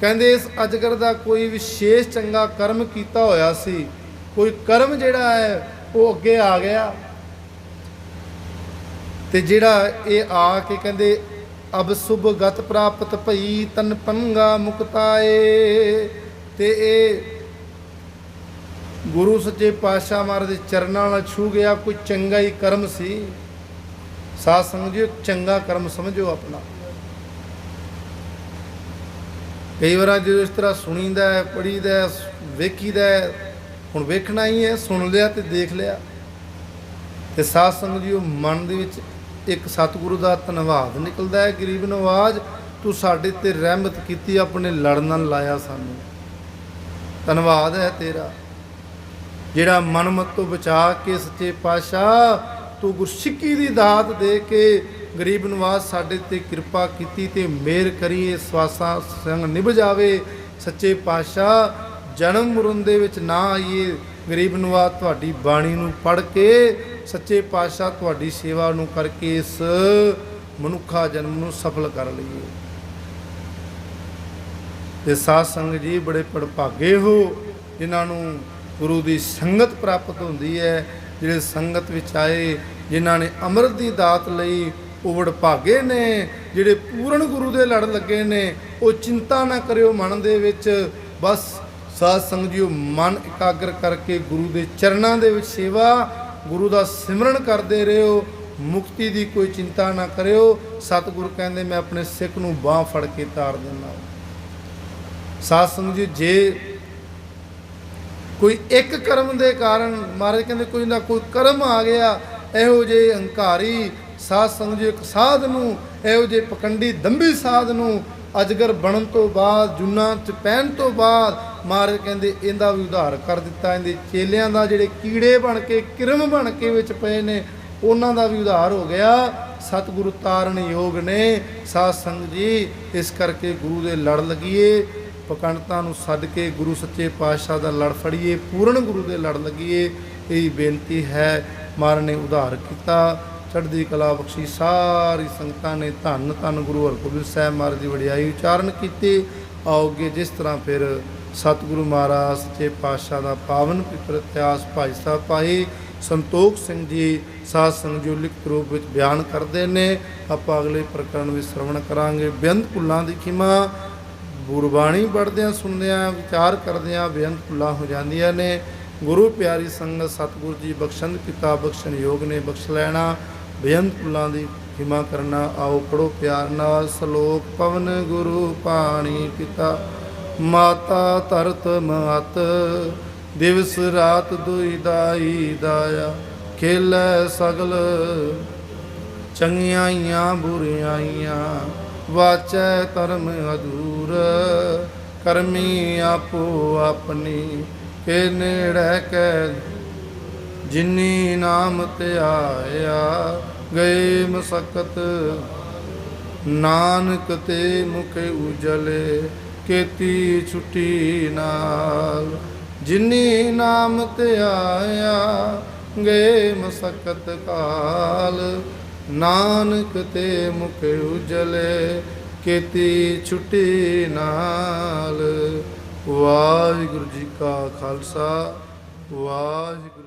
ਕਹਿੰਦੇ ਇਸ ਅਜਗਰ ਦਾ ਕੋਈ ਵਿਸ਼ੇਸ਼ ਚੰਗਾ ਕਰਮ ਕੀਤਾ ਹੋਇਆ ਸੀ, ਕੋਈ ਕਰਮ ਜਿਹੜਾ ਹੈ ਉਹ ਅੱਗੇ ਆ ਗਿਆ। ਤੇ ਜਿਹੜਾ ਇਹ ਆ ਕੇ ਕਹਿੰਦੇ ਅਬ ਸੁਭ ਗਤ ਪ੍ਰਾਪਤ ਭਈ ਤਨ ਪੰਗਾ ਮੁਕਤਾਏ। ਤੇ ਇਹ ਗੁਰੂ ਸੱਚੇ ਪਾਤਸ਼ਾਹ ਮਹਾਰਾਜ ਦੇ ਚਰਨਾਂ ਨਾਲ ਛੂ ਗਿਆ। ਕੋਈ ਚੰਗਾ ਹੀ ਕਰਮ ਸੀ। ਸਾਧ ਸੰਗਤ ਜੀ, ਚੰਗਾ ਕਰਮ ਸਮਝੋ ਆਪਣਾ। ਕਈ ਵਾਰ ਜਦੋਂ ਇਸ ਤਰ੍ਹਾਂ ਸੁਣੀਦਾ, ਪੜ੍ਹੀਦਾ, ਵੇਖੀਦਾ, ਹੁਣ ਵੇਖਣਾ ਹੀ ਹੈ, ਸੁਣ ਲਿਆ ਤੇ ਦੇਖ ਲਿਆ। ਤੇ ਸਾਧ ਸੰਗਤ ਜੀ, ਉਹ ਮਨ ਦੇ ਵਿੱਚ ਇੱਕ ਸਤਿਗੁਰੂ ਦਾ ਧੰਨਵਾਦ ਨਿਕਲਦਾ ਹੈ। ਗਰੀਬ ਨਵਾਜ਼, ਤੂੰ ਸਾਡੇ ਤੇ ਰਹਿਮਤ ਕੀਤੀ, ਆਪਣੇ ਲੜ ਨਾਲ ਲਾਇਆ ਸਾਨੂੰ। ਧੰਨਵਾਦ ਹੈ ਤੇਰਾ, ਜਿਹੜਾ ਮਨਮਤ ਤੋਂ ਬਚਾ ਕੇ ਸੱਚੇ ਪਾਤਸ਼ਾਹ ਤੂੰ ਗੁਰਸਿੱਖੀ ਦੀ ਦਾਤ ਦੇ ਕੇ ਗਰੀਬ ਨਵਾਜ਼ ਸਾਡੇ ਤੇ ਕਿਰਪਾ ਕੀਤੀ ਤੇ ਮਿਹਰ ਕਰੀਏ, ਸਵਾਸਾਂ ਸੰਗ ਨਿਭ ਜਾਵੇ। ਸੱਚੇ ਪਾਤਸ਼ਾਹ ਜਨਮ ਮਰਨ ਦੇ ਵਿੱਚ ਨਾ ਆਈਏ। ਗਰੀਬ ਨਵਾਜ਼ ਤੁਹਾਡੀ ਬਾਣੀ ਨੂੰ ਪੜ੍ਹ ਕੇ ਸੱਚੇ ਪਾਤਸ਼ਾਹ ਤੁਹਾਡੀ ਸੇਵਾ ਨੂੰ ਕਰਕੇ ਇਸ ਮਨੁੱਖਾ ਜਨਮ ਨੂੰ ਸਫਲ ਕਰ ਲਈਏ। ਤੇ ਸਾਧ ਸੰਗਤ ਜੀ, ਬੜੇ ਭੜਭਾਗੇ ਹੋ ਜਿਨ੍ਹਾਂ ਨੂੰ ਗੁਰੂ ਦੀ ਸੰਗਤ ਪ੍ਰਾਪਤ ਹੁੰਦੀ ਹੈ। ਜਿਹੜੇ ਸੰਗਤ ਵਿੱਚ ਆਏ, ਜਿਨ੍ਹਾਂ ਨੇ ਅੰਮ੍ਰਿਤ ਦੀ ਦਾਤ ਲਈ, ਉਹ ਵਡਭਾਗੇ ਨੇ। ਜਿਹੜੇ ਪੂਰਨ ਗੁਰੂ ਦੇ ਲੜ ਲੱਗੇ ਨੇ, ਉਹ ਚਿੰਤਾ ਨਾ ਕਰਿਓ ਮਨ ਦੇ ਵਿੱਚ। ਬਸ ਸਾਧ ਸੰਗਤ ਜੀ, ਮਨ ਇਕਾਗਰ ਕਰਕੇ ਗੁਰੂ ਦੇ ਚਰਨਾਂ ਦੇ ਵਿੱਚ ਸੇਵਾ, ਗੁਰੂ ਦਾ ਸਿਮਰਨ ਕਰਦੇ ਰਹੋ। ਮੁਕਤੀ ਦੀ ਕੋਈ ਚਿੰਤਾ ਨਾ ਕਰਿਓ। ਸਤਿਗੁਰੂ ਕਹਿੰਦੇ ਮੈਂ ਆਪਣੇ ਸਿੱਖ ਨੂੰ ਬਾਂਹ ਫੜ ਕੇ ਤਾਰ ਦਿੰਦਾ। ਸਾਧ ਸੰਗਤ ਜੀ, ਜੇ ਕੋਈ ਇੱਕ ਕਰਮ ਦੇ ਕਾਰਨ, ਮਹਾਰਾਜ ਕਹਿੰਦੇ ਕੋਈ ਨਾ ਕੋਈ ਕਰਮ ਆ ਗਿਆ, ਇਹੋ ਜਿਹੇ ਹੰਕਾਰੀ ਸਾਧ ਸੰਗਤ ਜੀ, ਇੱਕ ਸਾਧ ਨੂੰ, ਇਹੋ ਜਿਹੇ ਪਕੰਡੀ ਦੰਭੀ ਸਾਧ ਨੂੰ ਅਜਗਰ ਬਣਨ ਤੋਂ ਬਾਅਦ, ਜੂਨਾਂ 'ਚ ਪੈਣ ਤੋਂ ਬਾਅਦ, ਮਹਾਰਾਜ ਕਹਿੰਦੇ ਇਹਦਾ ਵੀ ਉਧਾਰ ਕਰ ਦਿੱਤਾ। ਇਹਦੇ ਚੇਲਿਆਂ ਦਾ ਜਿਹੜੇ ਕੀੜੇ ਬਣ ਕੇ, ਕਿਰਮ ਬਣ ਕੇ ਵਿੱਚ ਪਏ ਨੇ, ਉਹਨਾਂ ਦਾ ਵੀ ਉਧਾਰ ਹੋ ਗਿਆ। ਸਤਿਗੁਰੂ ਤਾਰਨ ਯੋਗ ਨੇ। ਸਾਧ ਸੰਗਤ ਜੀ, ਇਸ ਕਰਕੇ ਗੁਰੂ ਦੇ ਲੜ ਲੱਗੀਏ, ਪਕੰਡਤਾਂ ਨੂੰ ਸੱਦ ਕੇ ਗੁਰੂ ਸੱਚੇ ਪਾਤਸ਼ਾਹ ਦਾ ਲੜ ਫੜੀਏ, ਪੂਰਨ ਗੁਰੂ ਦੇ ਲੜ ਲੱਗੀਏ। ਇਹ ਬੇਨਤੀ ਹੈ। ਮਹਾਰਾਜ ਨੇ ਉਧਾਰ ਕੀਤਾ, ਚੜ੍ਹਦੀ ਕਲਾ ਬਖਸ਼ੀ। ਸਾਰੀ ਸੰਗਤਾਂ ਨੇ ਧੰਨ ਧੰਨ ਗੁਰੂ ਹਰਗੋਬਿੰਦ ਸਾਹਿਬ ਮਹਾਰਾਜ ਦੀ ਵਡਿਆਈ ਉਚਾਰਨ ਕੀਤੀ। ਆਓਗੇ ਜਿਸ ਤਰ੍ਹਾਂ ਫਿਰ ਸਤਿਗੁਰੂ ਮਹਾਰਾਜ ਸੱਚੇ ਪਾਤਸ਼ਾਹ ਦਾ ਪਾਵਨ ਪਿੱਤਰ ਇਤਿਹਾਸ ਭਾਈ ਸਾਹਿਬ ਭਾਈ ਸੰਤੋਖ ਸਿੰਘ ਜੀ ਸਾਧ ਸੰਗਤ ਜੀ ਲਿਖਤ ਰੂਪ ਵਿੱਚ ਬਿਆਨ ਕਰਦੇ ਨੇ। ਆਪਾਂ ਅਗਲੇ ਪ੍ਰਕਰਨ ਵਿੱਚ ਸ਼ਰਵਣ ਕਰਾਂਗੇ। ਬੇਅੰਤ ਭੁੱਲਾਂ ਦੀ ਖਿਮਾ। ਗੁਰਬਾਣੀ ਪੜ੍ਹਦਿਆਂ, ਸੁਣਦਿਆਂ, ਵਿਚਾਰ ਕਰਦਿਆਂ ਬੇਅੰਤ ਭੁੱਲਾਂ ਹੋ ਜਾਂਦੀਆਂ ਨੇ। ਗੁਰੂ ਪਿਆਰੀ ਸੰਗਤ ਸਤਿਗੁਰੂ ਜੀ ਬਖਸ਼ਣ ਪਿਤਾ ਬਖਸ਼ਣ ਯੋਗ ਨੇ, ਬਖਸ਼ ਲੈਣਾ। ਬੇਅੰਤ ਭੁੱਲਾਂ ਦੀ ਖਿਮਾ ਕਰਨਾ। ਆਓ ਪੜੋ ਪਿਆਰ ਨਾਲ ਸਲੋਕ। ਪਵਨ ਗੁਰੂ ਪਾਣੀ ਪਿਤਾ, ਮਾਤਾ ਧਰਤ ਮਹਤ, ਦਿਵਸ ਰਾਤ ਦੁਇ ਦਾਈ ਦਾਇਆ। ਖੇਲੈ ਸਗਲ ਚੰਗਿਆਈਆਂ ਬੁਰਿਆਈਆਂ, ਵਾਚੈ ਧਰਮ ਅਧੂਰ, ਕਰਮੀ ਆਪੋ ਆਪਣੀ, ਕੇ ਨੇੜੈ ਕੈ ਜਿਨੀ ਨਾਮ ਧਿਆਇਆ, ਗਏ ਮਸਕਤ ਨਾਨਕ ਤੇ ਮੁਖ ਉਜਲੇ, ਕੀਤੀ ਛੁੱਟੀ ਨਾਲ। ਜਿਨੀ ਨਾਮ ਧਿਆਇਆ, ਗਏ ਮਸਕਤ ਕਾਲ, ਨਾਨਕ ਤੇ ਮੁਖ ਉਜਲੇ, ਕੀਤੀ ਛੁੱਟੀ ਨਾਲ। ਵਾਹਿਗੁਰੂ ਜੀ ਕਾ ਖਾਲਸਾ, ਵਾਹਿਗੁਰੂ